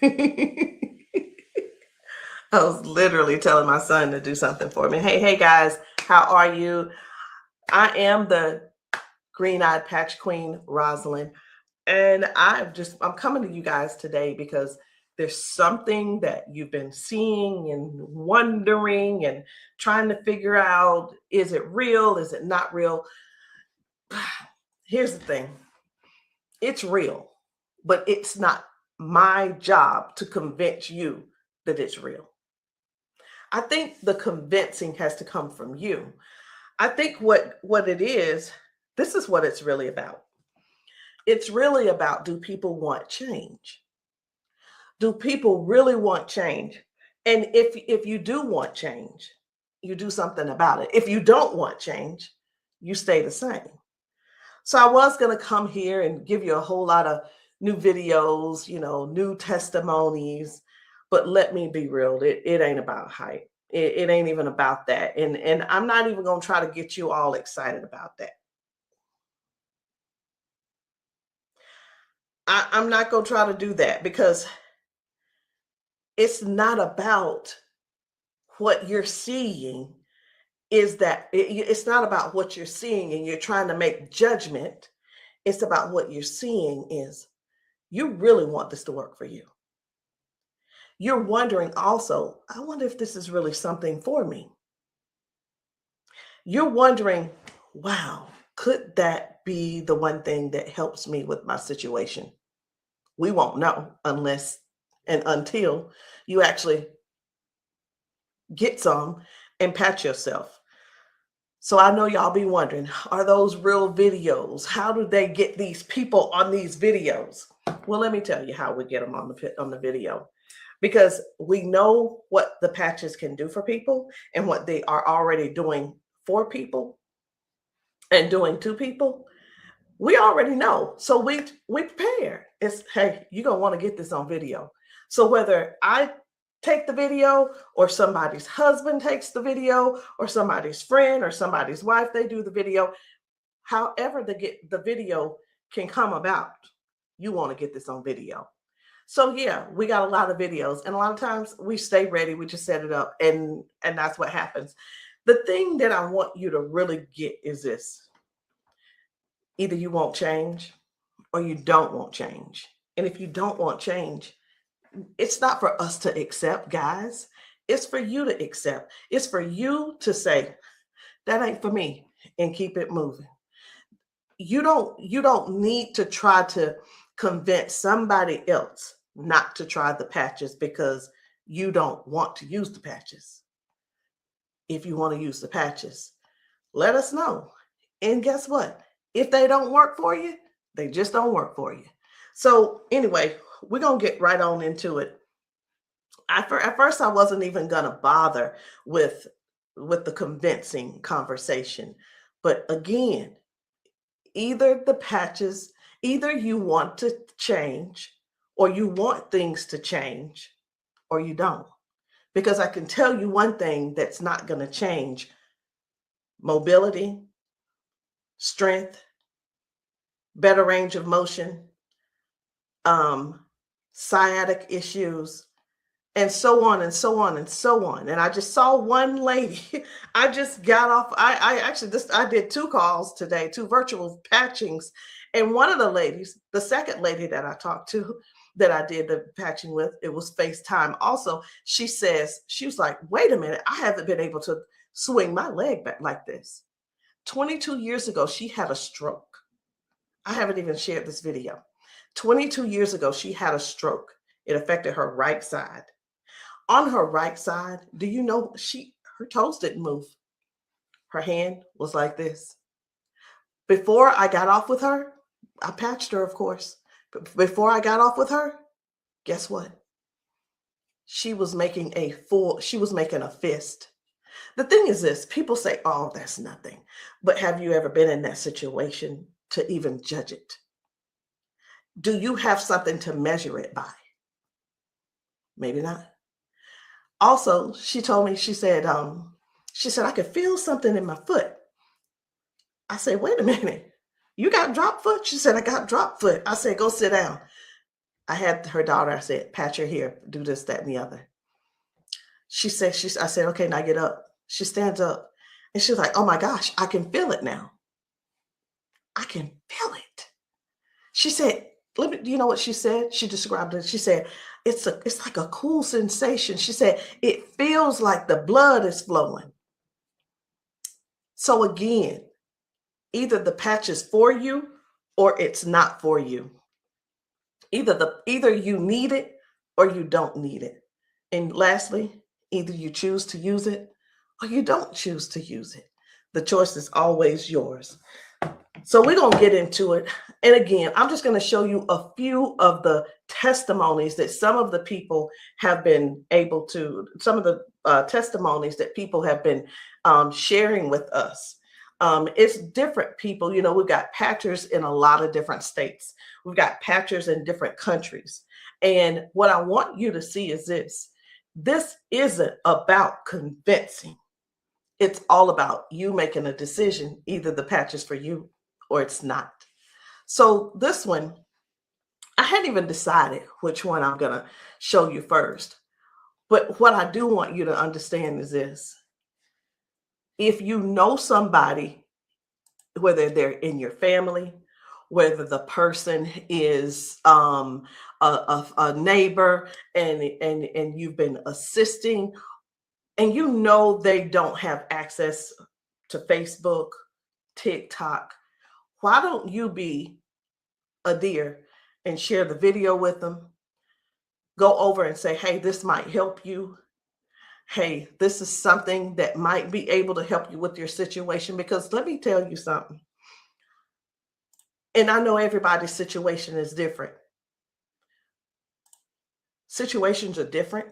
I was literally telling my son to do something for me. Hey guys, how are you? I am the green-eyed patch queen, Rosalind, and I'm coming to you guys today because there's something that you've been seeing and wondering and trying to figure out, is it real? Is it not real? Here's the thing. It's real, but it's not my job to convince you that it's real. I think the convincing has to come from you. I think what it is, this is what it's really about. It's really about, do people want change? Do people really want change? And if you do want change, you do something about it. If you don't want change, you stay the same. So I was going to come here and give you a whole lot of new videos, new testimonies, but let me be real, it ain't about hype. It ain't even about that. And I'm not even going to try to get you all excited about that. I'm not going to try to do that because it's not about what you're seeing. It's not about what you're seeing and you're trying to make judgment. It's about what you're seeing is you really want this to work for you. You're wondering also, I wonder if this is really something for me. You're wondering, wow, could that be the one thing that helps me with my situation? We won't know unless and until you actually get some and pat yourself. So I know y'all be wondering, are those real videos? How do they get these people on these videos? Well, let me tell you how we get them on the video. Because we know what the patches can do for people and what they are already doing for people and doing to people. We already know. So we prepare. It's, hey, you're going to want to get this on video. So whether I take the video or somebody's husband takes the video or somebody's friend or somebody's wife, they do the video, however the video can come about, you want to get this on video. So yeah, we got a lot of videos, and a lot of times we stay ready. We just set it up, and that's what happens. The thing that I want you to really get is this: either you won't change, or you don't want change. And if you don't want change, it's not for us to accept, guys. It's for you to accept. It's for you to say, that ain't for me, and keep it moving. You don't need to try to convince somebody else not to try the patches because you don't want to use the patches. If you want to use the patches, let us know. And guess what? If they don't work for you, they just don't work for you. So anyway, we're going to get right on into it. At first, I wasn't even going to bother with the convincing conversation. But again, either the patches, either you want to change or you want things to change or you don't. Because I can tell you one thing that's not going to change: mobility, strength, better range of motion, sciatic issues, and so on and so on and so on. And I just saw one lady. I just got off. I did 2 calls today, 2 virtual patchings. And one of the ladies, the second lady that I talked to, that I did the patching with, it was FaceTime also. She was like, wait a minute, I haven't been able to swing my leg back like this. 22 years ago, she had a stroke. I haven't even shared this video. 22 years ago, she had a stroke. It affected her right side. On her right side, do you know her toes didn't move? Her hand was like this. Before I got off with her, I patched her, of course. But before I got off with her, guess what? She was making a fist. The thing is this: people say, oh, that's nothing. But have you ever been in that situation to even judge it? Do you have something to measure it by? Maybe not. Also, she told me, she said, I could feel something in my foot. I said, wait a minute, you got drop foot? She said, I got drop foot. I said, go sit down. I had her daughter, I said, pat your hair, do this, that, and the other. I said, okay, now get up. She stands up and she's like, oh my gosh, I can feel it now. I can feel it. She said, do you know what she said? She described it. She said, it's like a cool sensation. She said, it feels like the blood is flowing. So again, either the patch is for you or it's not for you. Either you need it or you don't need it. And lastly, either you choose to use it or you don't choose to use it. The choice is always yours. So we're going to get into it. And again, I'm just going to show you a few of the testimonies that some of the people have been able to, some of the testimonies that people have been sharing with us. It's different people. You know, we've got patchers in a lot of different states. We've got patchers in different countries. And what I want you to see is this. This isn't about convincing. It's all about you making a decision. Either the patch is for you or it's not. So this one, I hadn't even decided which one I'm going to show you first. But what I do want you to understand is this. If you know somebody, whether they're in your family, whether the person is a neighbor and you've been assisting, and you know they don't have access to Facebook, TikTok, why don't you be a dear and share the video with them? Go over and say, hey, this might help you. Hey, this is something that might be able to help you with your situation. Because let me tell you something. And I know everybody's situation is different. Situations are different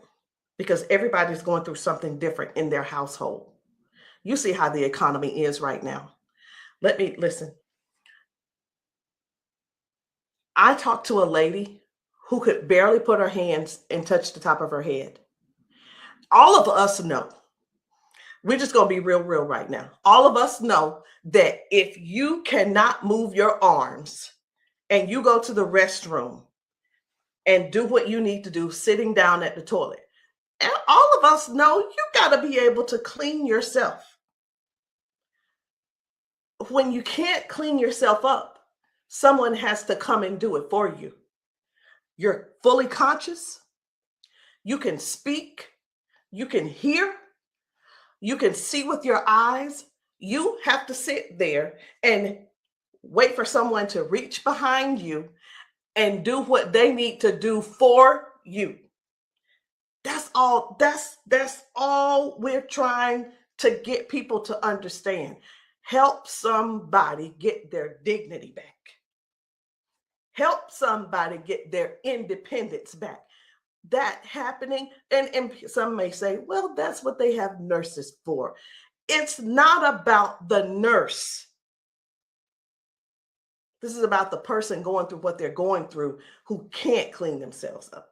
because everybody's going through something different in their household. You see how the economy is right now. Listen. I talked to a lady who could barely put her hands and touch the top of her head. All of us know, we're just going to be real right now. All of us know that if you cannot move your arms and you go to the restroom and do what you need to do sitting down at the toilet, and all of us know you got to be able to clean yourself. When you can't clean yourself up, someone has to come and do it for you. You're fully conscious. You can speak. You can hear. You can see with your eyes. You have to sit there and wait for someone to reach behind you and do what they need to do for you. That's all. That's all we're trying to get people to understand. Help somebody get their dignity back. Help somebody get their independence back. That happening, and some may say, well, that's what they have nurses for. It's not about the nurse. This is about the person going through what they're going through who can't clean themselves up.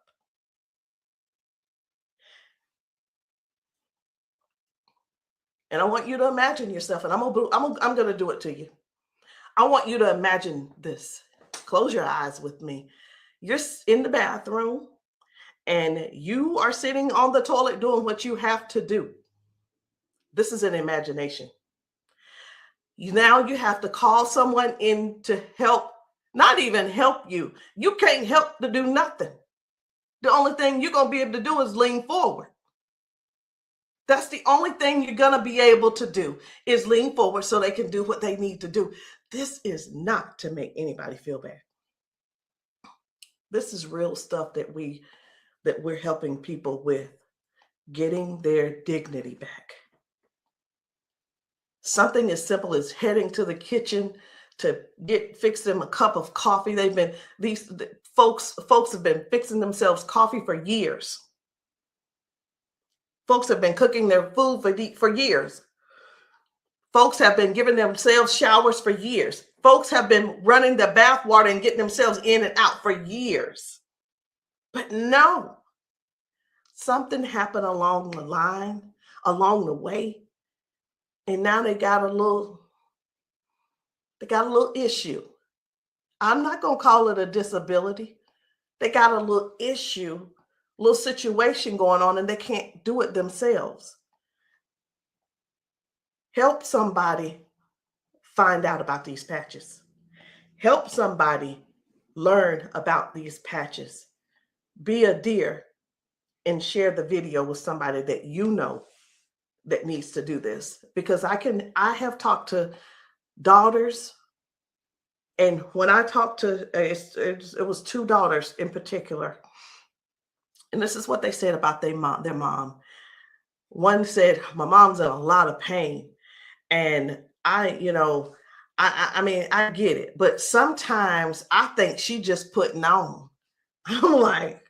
And I want you to imagine yourself, and I'm going to do it to you. I want you to imagine this. Close your eyes with me. You're in the bathroom and you are sitting on the toilet doing what you have to do. This is an imagination. Now you have to call someone in to help, not even help you. You can't help to do nothing. The only thing you're going to be able to do is lean forward. That's the only thing you're going to be able to do is lean forward so they can do what they need to do. This is not to make anybody feel bad. This is real stuff that we're helping people with, getting their dignity back. Something as simple as heading to the kitchen to fix them a cup of coffee. These folks have been fixing themselves coffee for years. Folks have been cooking their food for years. Folks have been giving themselves showers for years. Folks have been running the bath water and getting themselves in and out for years. But no, something happened along the line, along the way, and now they got a little issue. I'm not going to call it a disability They got a little issue, little situation going on, and they can't do it themselves. Help somebody find out about these patches. Help somebody learn about these patches. Be a dear and share the video with somebody that you know that needs to do this. Because I have talked to daughters, and when I talked to, it was two daughters in particular, and this is what they said about their mom. One said, my mom's in a lot of pain. And I mean, I get it, but sometimes I think she just putting on. I'm like,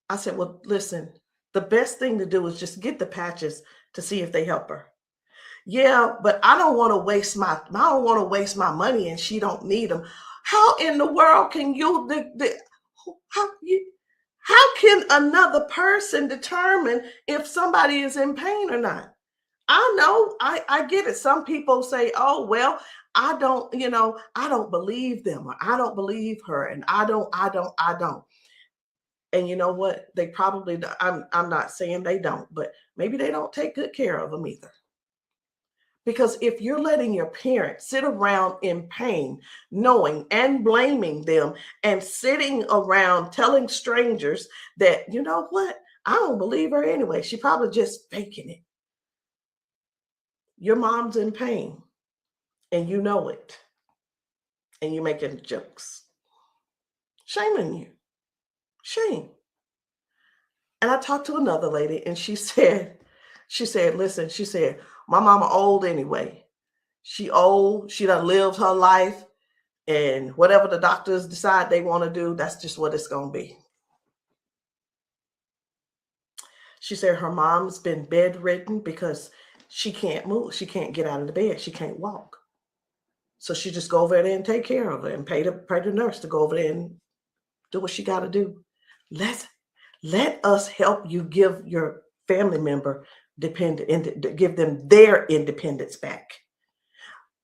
I said, well, listen, the best thing to do is just get the patches to see if they help her. Yeah, but I don't want to waste my money and she don't need them. How in the world can how can another person determine if somebody is in pain or not? I know, I get it. Some people say, oh, well, I don't believe them, or I don't believe her, and I don't. And you know what? They probably, I'm not saying they don't, but maybe they don't take good care of them either. Because if you're letting your parents sit around in pain, knowing and blaming them, and sitting around telling strangers that, you know what, I don't believe her anyway, she probably just faking it. Your mom's in pain and you know it, and you're making jokes. Shame on you. Shame. And I talked to another lady and she said, listen, she said, my mama old anyway. She old, she done lived her life, and whatever the doctors decide they want to do, that's just what it's going to be. She said her mom's been bedridden because she can't move. She can't get out of the bed. She can't walk. So she just go over there and take care of her and pay the nurse to go over there and do what she got to do. Let us help you give your family member give them their independence back.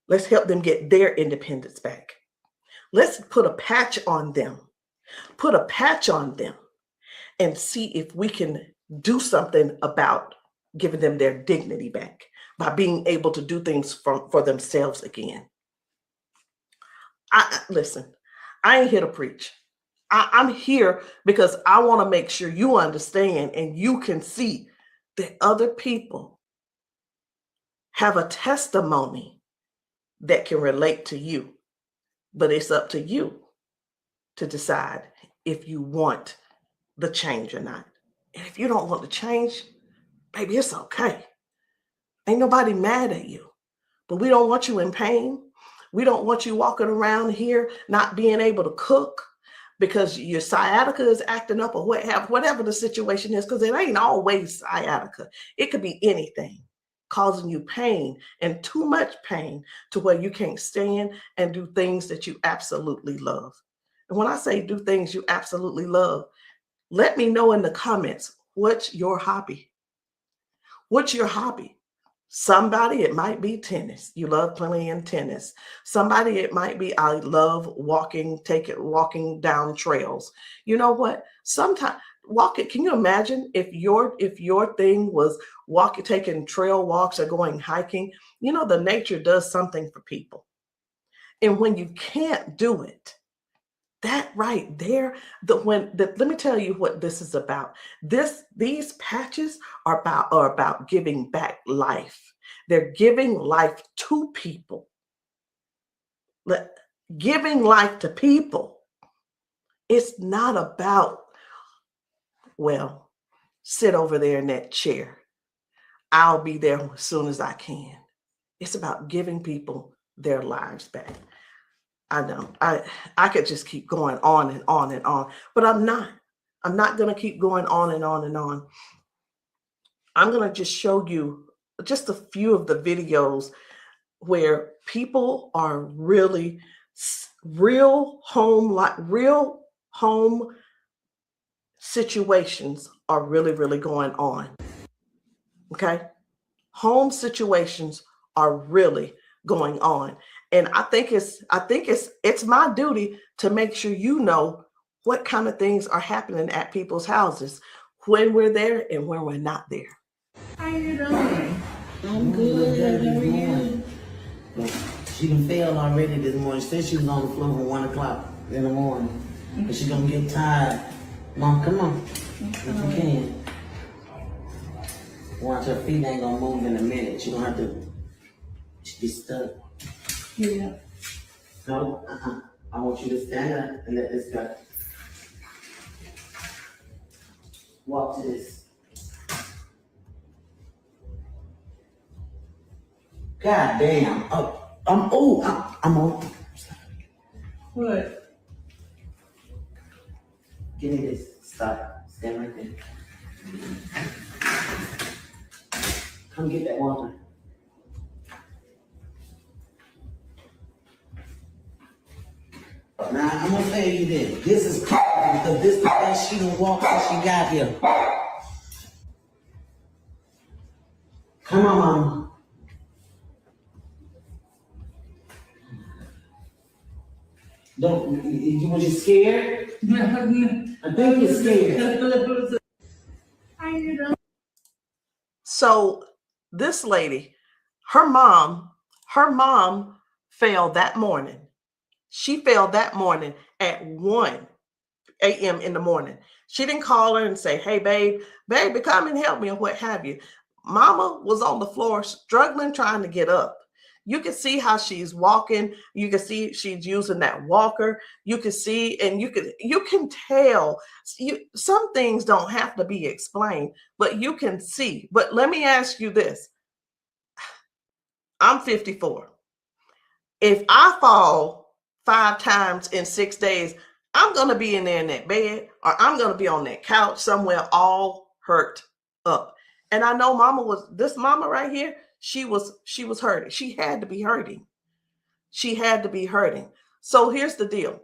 Let's help them get their independence back. Let's put a patch on them. Put a patch on them and see if we can do something about giving them their dignity back by being able to do things for themselves again. Listen, I ain't here to preach. I'm here because I want to make sure you understand and you can see that other people have a testimony that can relate to you. But it's up to you to decide if you want the change or not. And if you don't want the change, baby, it's okay. Ain't nobody mad at you. But we don't want you in pain. We don't want you walking around here not being able to cook because your sciatica is acting up, or whatever the situation is, because it ain't always sciatica. It could be anything causing you pain, and too much pain to where you can't stand and do things that you absolutely love. And when I say do things you absolutely love, let me know in the comments, what's your hobby? What's your hobby? Somebody, it might be tennis. You love playing tennis. Somebody, it might be, I love walking down trails. You know what? Sometimes walking, can you imagine if your thing was taking trail walks or going hiking? You know, the nature does something for people. And when you can't do it, that right there, let me tell you what this is about. These patches are about giving back life. They're giving life to people. Giving life to people. It's not about, well, sit over there in that chair. I'll be there as soon as I can. It's about giving people their lives back. I know I could just keep going on and on and on, but I'm not going to keep going on and on and on. I'm going to just show you just a few of the videos where people are really real home situations are really going on. Okay. Home situations are really going on. And I think it's my duty to make sure you know what kind of things are happening at people's houses when we're there and when we're not there. How you doing? I'm good. How are you? She done failed already this morning. She said she was on the floor from 1 o'clock in the morning. But she gonna get tired. Mom, come on. If you can. Watch, her feet ain't gonna move in a minute. She gonna have to be stuck. Yeah. No, I want you to stand up and let this go. Walk to this. God damn. I'm on. What? Give me this. Stop. Stand right there. Come get that water. Now, I'm gonna tell you this. This is powerful because this is the best she done walked since she got here. Come on, Mama. Don't, was you scared? I think you're scared. How you doing? So this lady, her mom fell that morning. She fell that morning at 1 a.m. in the morning. She didn't call her and say, hey, baby, come and help me, or what have you. Mama was on the floor struggling, trying to get up. You can see how she's walking. You can see she's using that walker. You can see, and you can tell. Some things don't have to be explained, but you can see. But let me ask you this. I'm 54. If I fall 5 times in 6 days, I'm going to be in there in that bed, or I'm going to be on that couch somewhere all hurt up. And I know this mama right here, she was hurting. She had to be hurting. She had to be hurting. So here's the deal.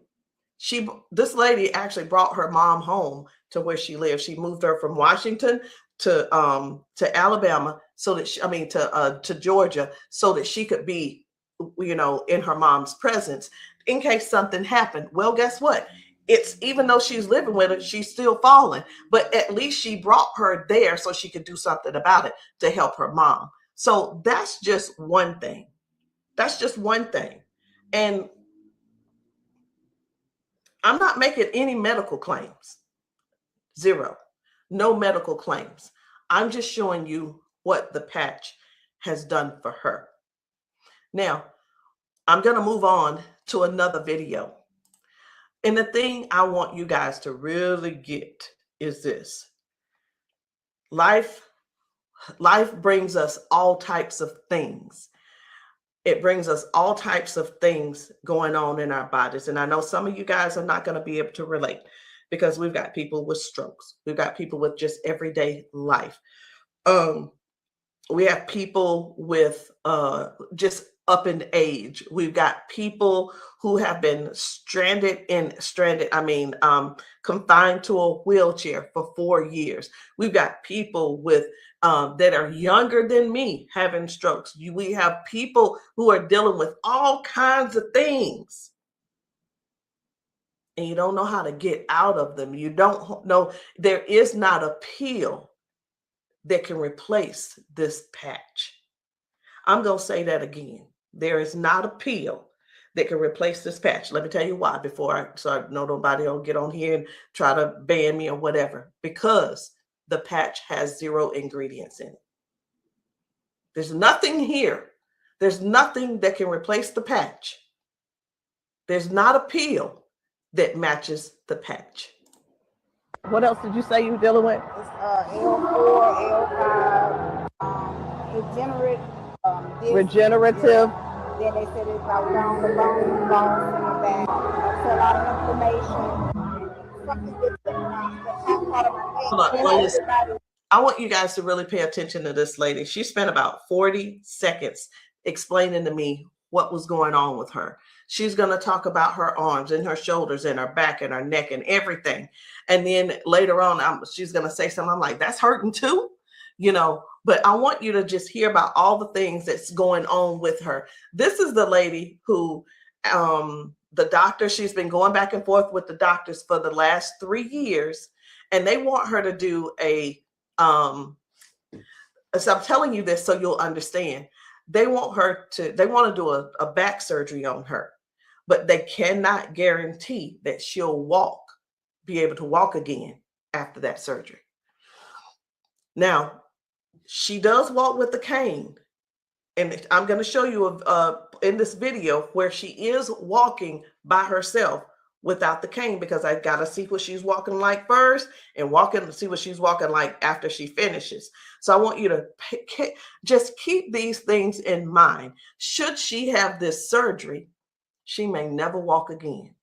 This lady actually brought her mom home to where she lived. She moved her from Washington to Alabama to Georgia, so that she could be, in her mom's presence in case something happened. Well, guess what? It's, even though she's living with her, she's still falling, but at least she brought her there so she could do something about it to help her mom. So that's just one thing. That's just one thing. And I'm not making any medical claims. Zero. No medical claims. I'm just showing you what the patch has done for her. Now, I'm going to move on to another video. And the thing I want you guys to really get is this. Life brings us all types of things. It brings us all types of things going on in our bodies. And I know some of you guys are not going to be able to relate, because we've got people with strokes. We've got people with just everyday life. We have people with just up in age. We've got people who have been confined to a wheelchair for 4 years. We've got people with that are younger than me having strokes. We have people who are dealing with all kinds of things, and you don't know how to get out of them. You don't know. There is not a pill that can replace this patch. I'm going to say that again. There is not a pill that can replace this patch. Let me tell you why, so I know nobody will get on here and try to ban me or whatever. Because the patch has 0 ingredients in it. There's nothing here. There's nothing that can replace the patch. There's not a pill that matches the patch. What else did you say you were dealing with? It's L4, L5, regenerative. Yeah. Then they said it's about down the bone, bones in the back. That's a lot of inflammation. Something that's part of my head. I want you guys to really pay attention to this lady. She spent about 40 seconds explaining to me what was going on with her. She's going to talk about her arms and her shoulders and her back and her neck and everything. And then later on, she's going to say something. I'm like, that's hurting too, but I want you to just hear about all the things that's going on with her. This is the lady who the doctor, she's been going back and forth with the doctors for the last 3 years, and they want her to do a so I'm telling you this so you'll understand. They want to do a back surgery on her, but they cannot guarantee that she'll be able to walk again after that surgery. Now, she does walk with the cane, and I'm going to show you in this video where she is walking by herself without the cane, because I got to see what she's walking like first and see what she's walking like after she finishes. So I want you to just keep these things in mind. Should she have this surgery, she may never walk again.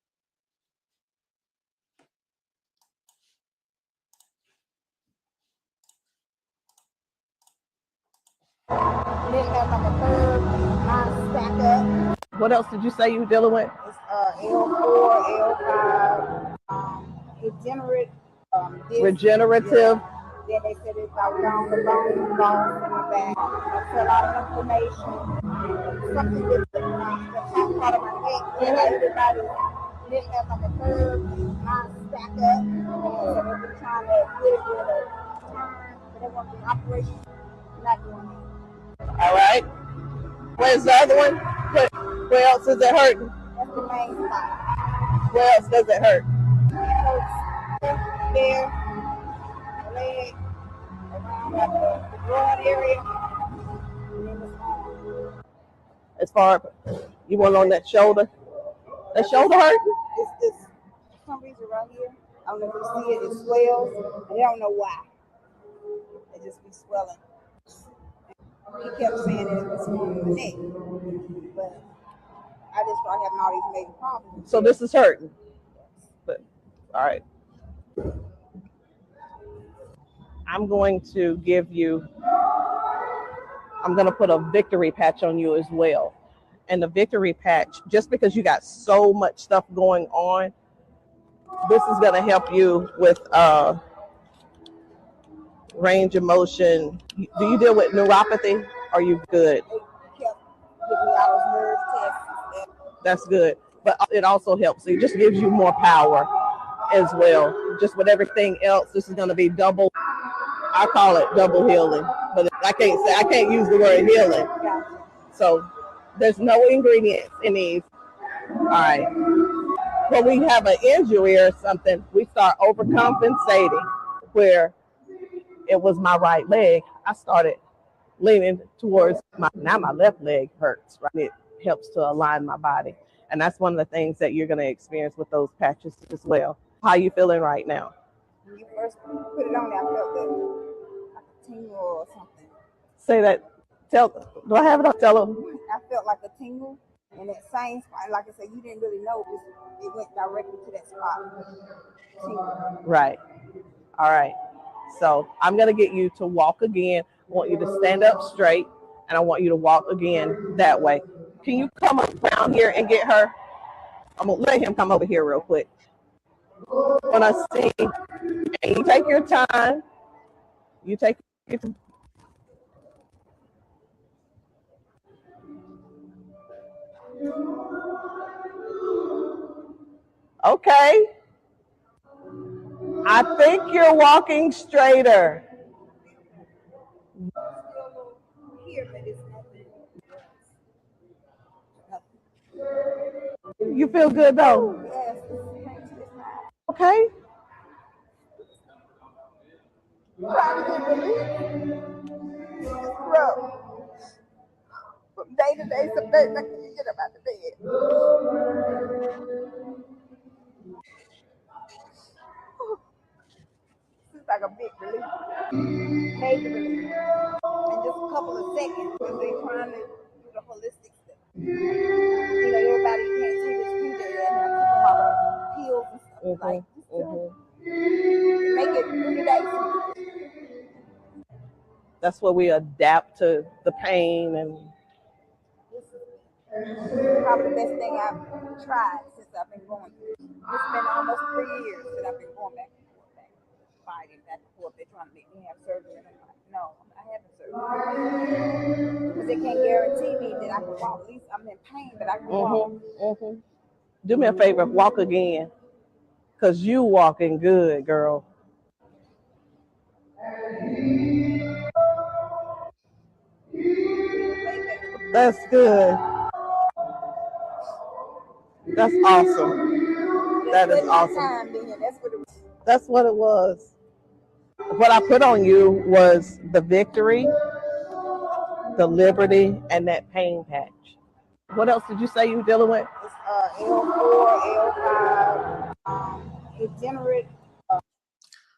Then have like a curve, mine stack up. What else did you say you were dealing with? It's L4, L5, regenerative. Yeah. Then they said it's like down the bone in the back. That's a lot of inflammation. Something with the top part of my neck. And everybody didn't have like a curve, mine stack up. So they've been trying to get it with a turn, but they want the operation. Not doing it. All right. Where's the other one? Where else is it hurting? That's the main spot. Where else does it hurt? It hurts there, leg, around like the broad area, and then the arm. As far you want on that shoulder? That shoulder hurt? It's this, for some reason right here, I don't know if you see it, it swells, and I don't know why. It just be swelling. He kept saying that it was from the neck, but I just started having all these major problems. So this is hurting. But, all right. I'm going to put a victory patch on you as well. And the victory patch, just because you got so much stuff going on, this is going to help you with range of motion. Do you deal with neuropathy? Are you good? They kept giving me all those nerve tests. That's good. But it also helps. It just gives you more power as well. Just with everything else, this is going to be double. I call it double healing, but I can't use the word healing. So there's no ingredients in these. All right. When we have an injury or something, we start overcompensating. Where it was my right leg, I started leaning towards my left leg hurts, right? It helps to align my body. And that's one of the things that you're going to experience with those patches as well. How are you feeling right now? When you first put it on, I felt like a tingle or something. Say that. Do I have it up? Tell them. I felt like a tingle, and that same spot, like I said, you didn't really know it went directly to that spot. Tingle. Right. All right. So I'm going to get you to walk again. I want you to stand up straight, and I want you to walk again that way. Can you come around here and get her? I'm going to let him come over here real quick. When I sing, and you take your time. You take your time. Okay. I think you're walking straighter. You feel good though? Okay. From day to day, some days I can't get up out of bed. It's like a big relief, major relief, in just a couple of seconds because they're trying to do the holistic stuff. You know, everybody can't see this picture and have to all the pills and stuff like make it 3 days. That's where we adapt to the pain, and this is probably the best thing I've tried since I've been going through. It's been almost 3 years that I've been going back and forth, fighting back and forth. They're trying to make me have surgery, and I'm like, no, I'm not having surgery because they can't guarantee me that I can walk. At least I'm in pain, but I can walk. Do me a favor, walk again, because you walking good, girl. That's good. That's awesome. That is awesome. That's what it was. What I put on you was the victory, the liberty, and that pain patch. What else did you say you were dealing with? It's L4, L5, degenerate.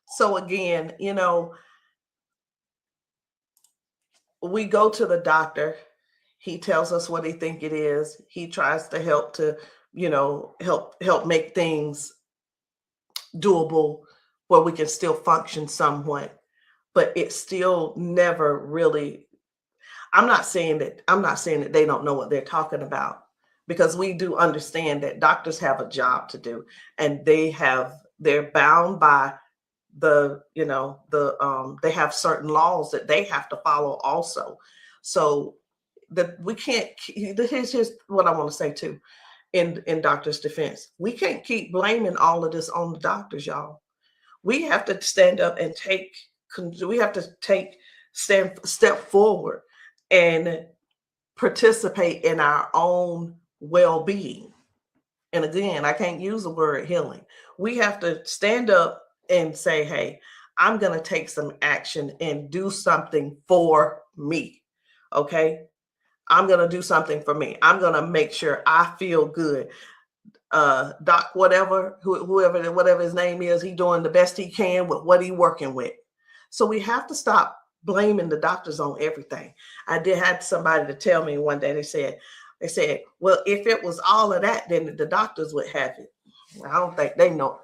So again, we go to the doctor. He tells us what he think it is. He tries to help help make things doable where we can still function somewhat, but it's still never really. I'm not saying that they don't know what they're talking about, because we do understand that doctors have a job to do, and they're bound by they have certain laws that they have to follow also. So that we can't. Here's what I want to say too. In doctors' defense, we can't keep blaming all of this on the doctors, y'all. We have to stand up and step forward and participate in our own well-being. And again, I can't use the word healing. We have to stand up and say, hey, I'm going to take some action and do something for me. Okay. I'm going to do something for me. I'm going to make sure I feel good. Doc, whatever his name is, he's doing the best he can with what he's working with. So we have to stop blaming the doctors on everything. I had somebody to tell me one day, they said, well, if it was all of that, then the doctors would have it. I don't think they know.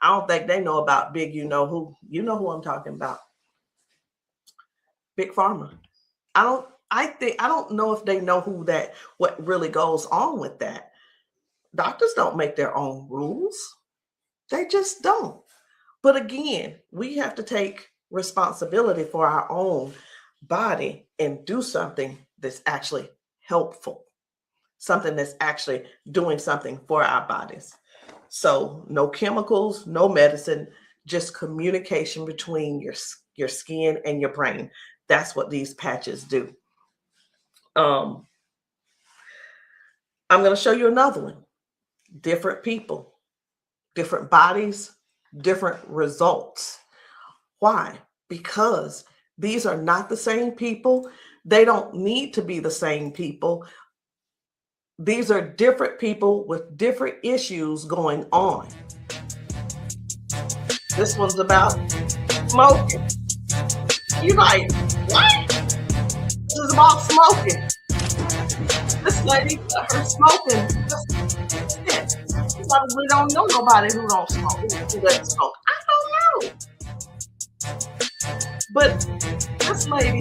I don't think they know about big, you know who I'm talking about. Big Pharma. I don't know if they know what really goes on with that. Doctors don't make their own rules. They just don't. But again, we have to take responsibility for our own body and do something that's actually helpful, something that's actually doing something for our bodies. So no chemicals, no medicine, just communication between your skin and your brain. That's what these patches do. I'm going to show you another one. Different people, different bodies, different results. Why? Because these are not the same people. They don't need to be the same people. These are different people with different issues going on. This one's about smoking. You're like, what? This is about smoking. This lady, her smoking. You probably don't know nobody who don't smoke, who doesn't smoke. I don't know. But this lady,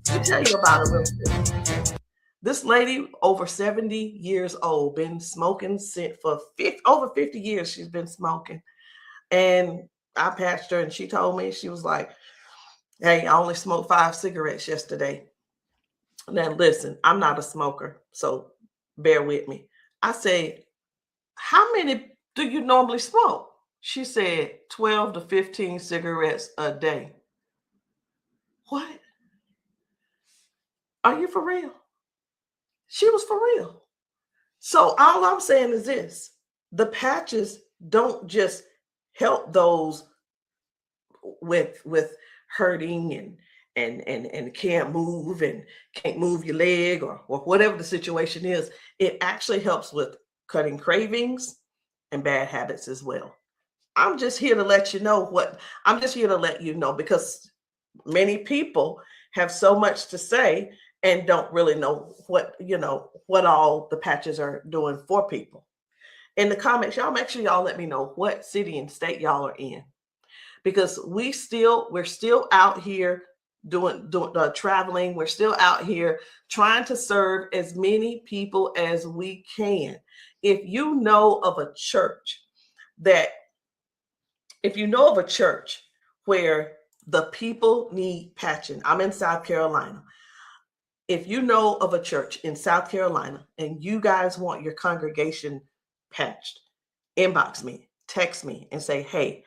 let me tell you about her real quick. This lady, over 70 years old, been smoking for over 50 years. She's been smoking. And I patched her, and she told me, she was like, hey, I only smoked 5 cigarettes yesterday. Now, listen, I'm not a smoker, so bear with me. I said, how many do you normally smoke? She said 12 to 15 cigarettes a day. What? Are you for real? She was for real. So all I'm saying is this: the patches don't just help those with hurting and can't move and can't move your leg or whatever the situation is. It actually helps with cutting cravings and bad habits as well. I'm just here to let you know because many people have so much to say and don't really know what all the patches are doing for people. In the comments, y'all make sure y'all let me know what city and state y'all are in, because we're still out here doing traveling. We're still out here trying to serve as many people as we can. If you know of a church where the people need patching, I'm in South Carolina. if you know of a church in South Carolina and you guys want your congregation patched, inbox me, text me, and say, hey,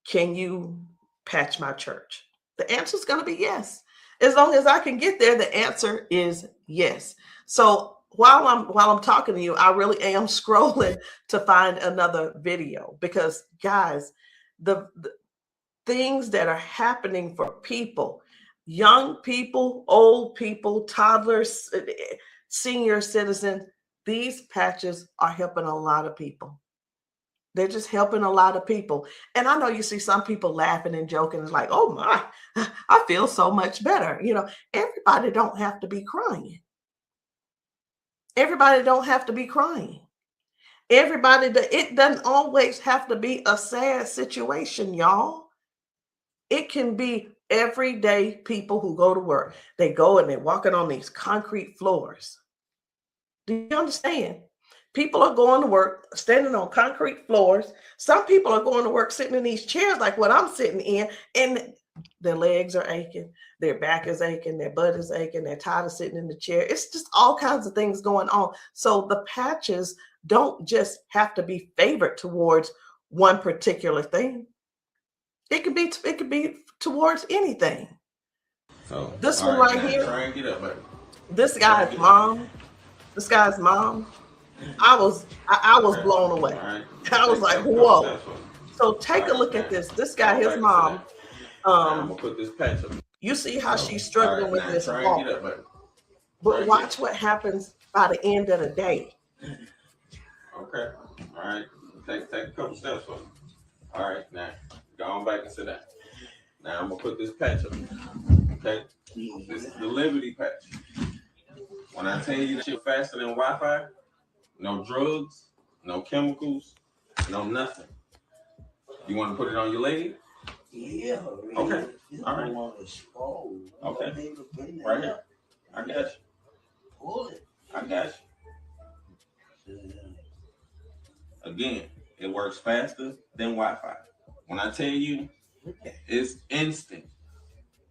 can you patch my church? The answer is going to be yes. As long as I can get there, the answer is yes. So while I'm talking to you, I really am scrolling to find another video, because guys, the things that are happening for people, young people, old people, toddlers, senior citizens, these patches are helping a lot of people. They're just helping a lot of people. And I know you see some people laughing and joking. It's like, oh my, I feel so much better. You know, everybody don't have to be crying. Everybody don't have to be crying. It doesn't always have to be a sad situation, y'all. It can be everyday people who go to work. They go and they're walking on these concrete floors. Do you understand? People are going to work standing on concrete floors. Some people are going to work sitting in these chairs like what I'm sitting in, and their legs are aching, their back is aching, their butt is aching, they're tired of sitting in the chair. It's just all kinds of things going on. So the patches don't just have to be favored towards one particular thing. It could be towards anything. So this one right here, try and get up, baby. This guy's mom, I was blown away. Right. I was like, whoa. So take a look at this. This guy, his mom, I'm gonna put this patch up. you see how she's struggling with this try walk. and get up, baby. But watch what happens by the end of the day. Okay. All right. Take a couple steps for me. All right. Now go on back and sit down. Now I'm gonna put this patch up. Okay. This is the Liberty patch. When I tell you that you're faster than Wi-Fi, no drugs, no chemicals, no nothing. You want to put it on your leg? Yeah. Okay. All right. Okay. Right here. I got you. Pull it. I got you. Again, it works faster than Wi-Fi. When I tell you, it's instant.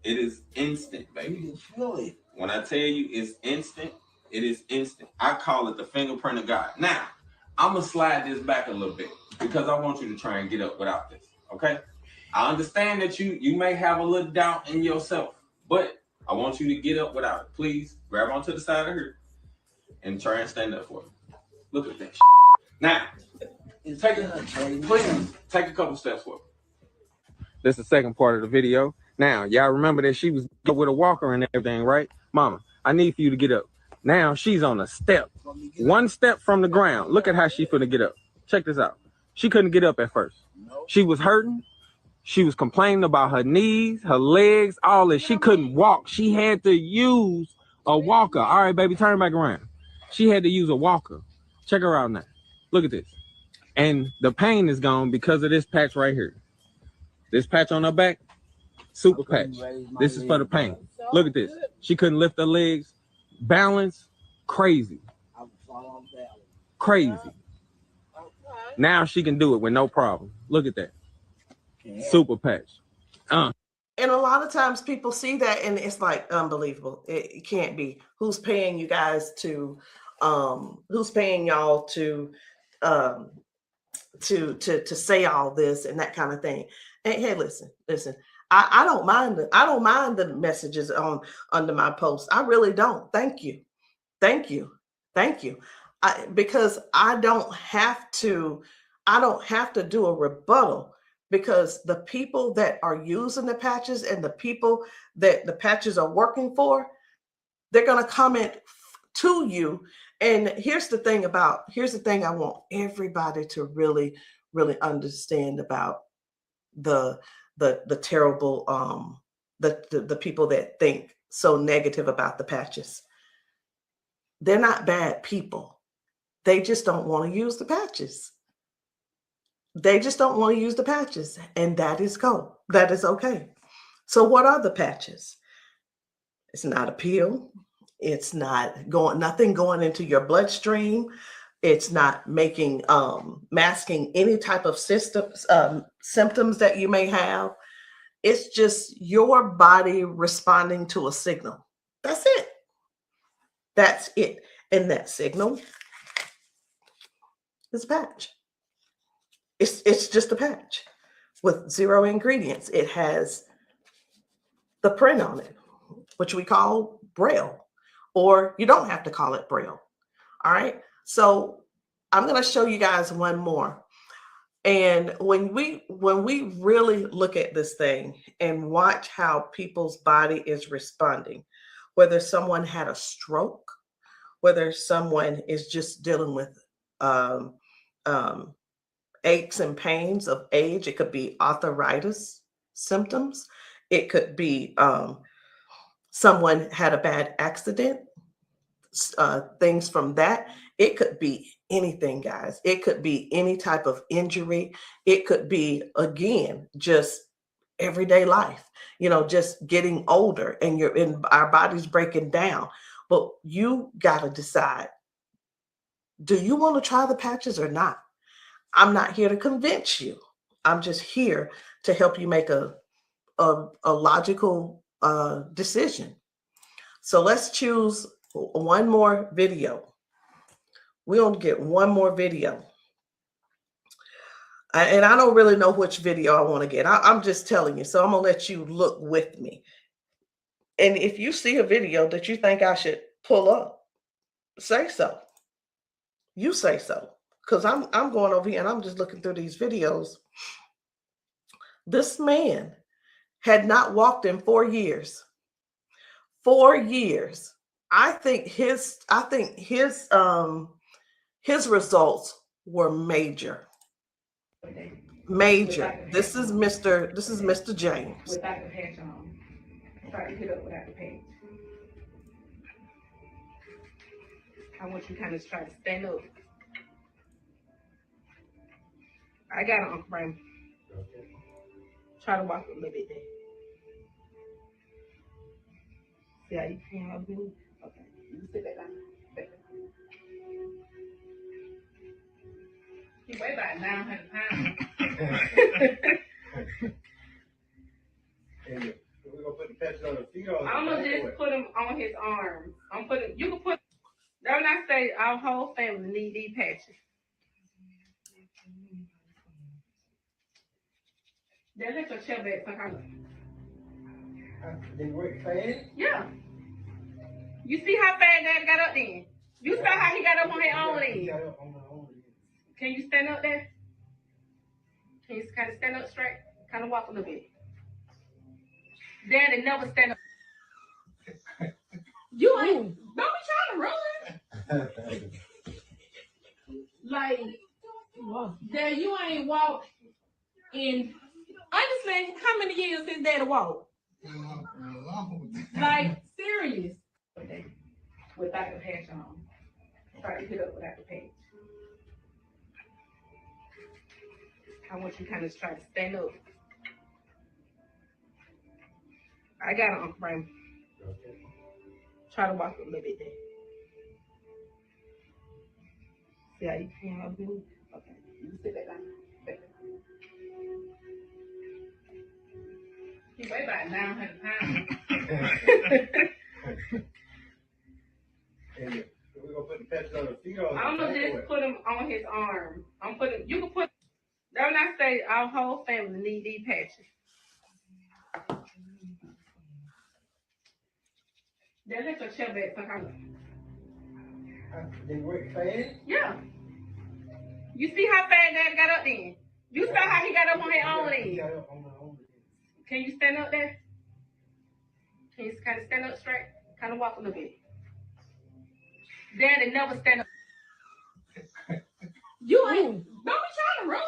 It is instant, baby. You can feel it. When I tell you it's instant, it is instant. I call it the fingerprint of God. Now, I'm going to slide this back a little bit because I want you to try and get up without this, okay? I understand that you may have a little doubt in yourself, but I want you to get up without it. Please grab onto the side of her and try and stand up for me. Look at that shit. Now, take a couple steps forward. This is the second part of the video. Now, y'all remember that she was with a walker and everything, right? Mama, I need for you to get up. Now she's on a step. One step from the ground. Look at how she finna get up. Check this out. She couldn't get up at first. She was hurting. She was complaining about her knees, her legs, all this. She couldn't walk. She had to use a walker. All right, baby, turn back around. She had to use a walker. Check her out now. Look at this. And the pain is gone because of this patch right here. This patch on her back, super patch. This is for the pain. Look at this. She couldn't lift her legs. Balance, crazy. Crazy. Now she can do it with no problem. Look at that. Super patch. And a lot of times people see that and it's like unbelievable. It can't be. Who's paying you guys to who's paying y'all to say all this and that kind of thing. And hey, listen. I don't mind the messages under my post. I really don't. Thank you. Because I don't have to do a rebuttal, because the people that are using the patches and the people that the patches are working for, they're going to comment to you. And here's the thing I want everybody to really, really understand about the terrible, the people that think so negative about the patches. They're not bad people. They just don't want to use the patches. And that is cool. That is okay. So what are the patches? It's not a pill. It's not nothing going into your bloodstream. It's not masking any type of symptoms that you may have. It's just your body responding to a signal. That's it. That's it. And that signal is a patch. It's just a patch with 0 ingredients. It has the print on it, which we call Braille, or you don't have to call it Braille. All right. So I'm going to show you guys one more. And when we really look at this thing and watch how people's body is responding, whether someone had a stroke, whether someone is just dealing with aches and pains of age, it could be arthritis symptoms, it could be someone had a bad accident, things from that. It could be anything, guys. It could be any type of injury. It could be, again, just everyday life, just getting older and our body's breaking down. But you got to decide, do you want to try the patches or not? I'm not here to convince you. I'm just here to help you make a logical decision. So let's choose one more video. We're going to get one more video. And I don't really know which video I want to get. I'm just telling you. So I'm going to let you look with me. And if you see a video that you think I should pull up, say so. You say so. Because I'm going over here and I'm just looking through these videos. This man had not walked in 4 years. 4 years. I think his results were major. Major. This is Mr. James. Without the patch on. Try to hit up without the patch. I want you to kind of try to stand up. I got it, Uncle Brian. Try to walk a little bit there. See how you can help me? Okay. You sit back down. He weigh about 900 pounds. We're gonna put the patch on the feet or I'm gonna just put him on his arms. You can put, don't I say our whole family need these patches. Then let your chair back for her. They work fast? Yeah. You see how fast Daddy got up then? You saw how he got up on his own leg. Can you stand up there? Can you kind of stand up straight? Kind of walk a little bit. Daddy never stand up. You ain't, don't be trying to run. Like, Dad, you ain't walked in, honestly, how many years since Daddy walked? Like, serious. Without the patch on. Try to hit up without the patch. I want you to kind of try to stand up. I got it, Uncle Brian. Try to walk a little bit there. See how you can help me? Okay. You sit back down. He weigh about 900 pounds. We're gonna put the patch on the feet or I'm gonna just put him on his arm. You can put, don't I say our whole family need these patches. Then let your chair back for her. They work fast? Yeah. You see how fast Daddy got up then? You saw how he got up on his own leg. Can you stand up there? Can you kind of stand up straight? Kind of walk a little bit. Daddy never stand up. You ain't, don't be trying to run.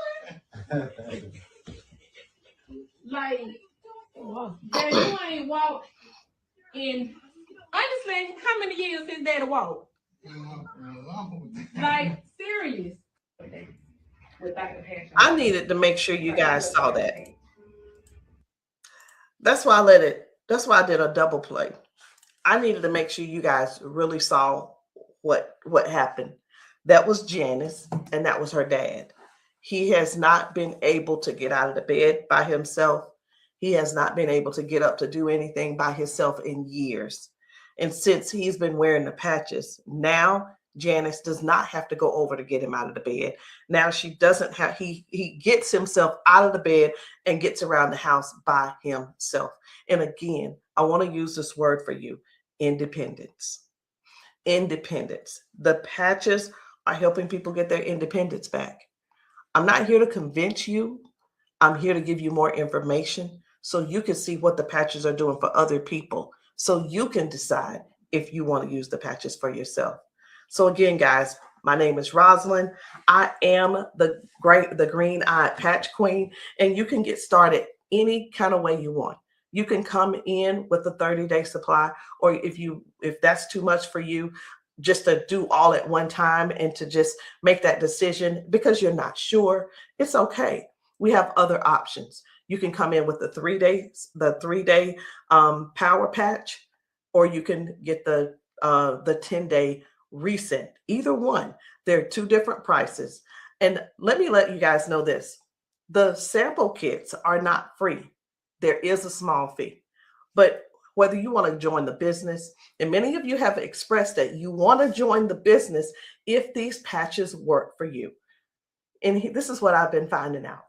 Like, Dad, you ain't walked in, honestly, how many years since Daddy walked? Like, serious. Without the patch on. I needed to make sure you guys saw that. That's why I did a double play. I needed to make sure you guys really saw what happened. That was Janice, and that was her dad. He has not been able to get out of the bed by himself. He has not been able to get up to do anything by himself in years. And since he's been wearing the patches, now Janice does not have to go over to get him out of the bed. Now she doesn't have, he gets himself out of the bed and gets around the house by himself. And again, I want to use this word for you, independence. Independence. The patches are helping people get their independence back. I'm not here to convince you. I'm here to give you more information so you can see what the patches are doing for other people, so you can decide if you want to use the patches for yourself. So again, guys, my name is Rosalind. I am the green-eyed patch queen, and you can get started any kind of way you want. You can come in with a 30-day supply, or if that's too much for you, just to do all at one time and to just make that decision because you're not sure, it's okay. We have other options. You can come in with the 3-day power patch, or you can get the 10-day reset. Either one. There are two different prices. And let me let you guys know this. The sample kits are not free. There is a small fee. But whether you want to join the business, and many of you have expressed that you want to join the business if these patches work for you. And this is what I've been finding out.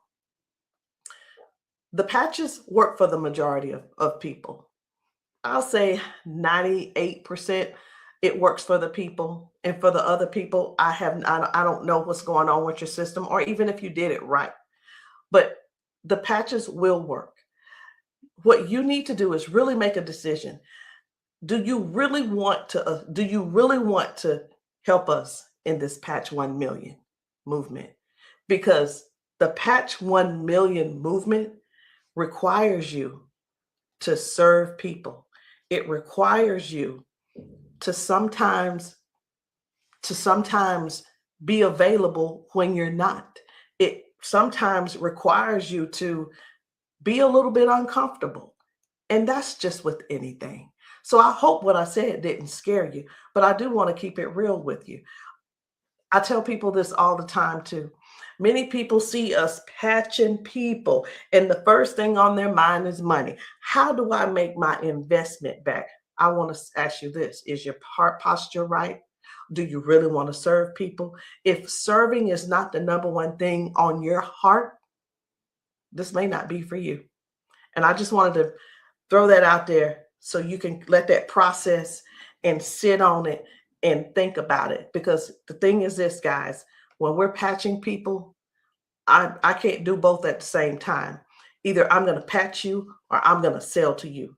The patches work for the majority of people. I'll say 98% it works for the people. And for the other people, I don't know what's going on with your system, or even if you did it right. But the patches will work. What you need to do is really make a decision. Do you really want to help us in this Patch 1 Million movement? Because the Patch 1 Million movement requires you to serve people. It requires you to sometimes be available when you're not. It sometimes requires you to be a little bit uncomfortable. And that's just with anything. So I hope what I said didn't scare you, but I do want to keep it real with you. I tell people this all the time too. Many people see us patching people, and the first thing on their mind is money. How do I make my investment back? I want to ask you this. Is your heart posture right? Do you really want to serve people? If serving is not the number one thing on your heart, this may not be for you. And I just wanted to throw that out there so you can let that process and sit on it and think about it. Because the thing is this, guys, when we're patching people, I can't do both at the same time. Either I'm going to patch you or I'm going to sell to you.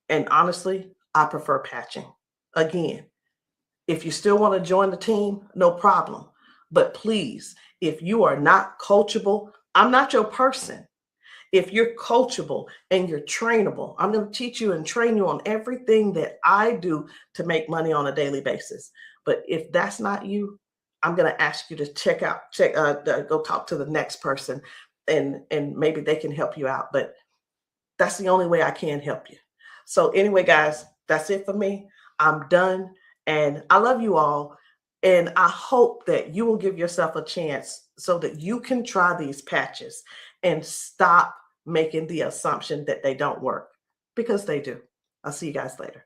And honestly, I prefer patching. Again, if you still want to join the team, no problem. But please, if you are not coachable, I'm not your person. If you're coachable and you're trainable, I'm going to teach you and train you on everything that I do to make money on a daily basis. But if that's not you, I'm going to ask you to go talk to the next person, and maybe they can help you out. But that's the only way I can help you. So anyway, guys, that's it for me. I'm done. And I love you all. And I hope that you will give yourself a chance so that you can try these patches and stop making the assumption that they don't work, because they do. I'll see you guys later.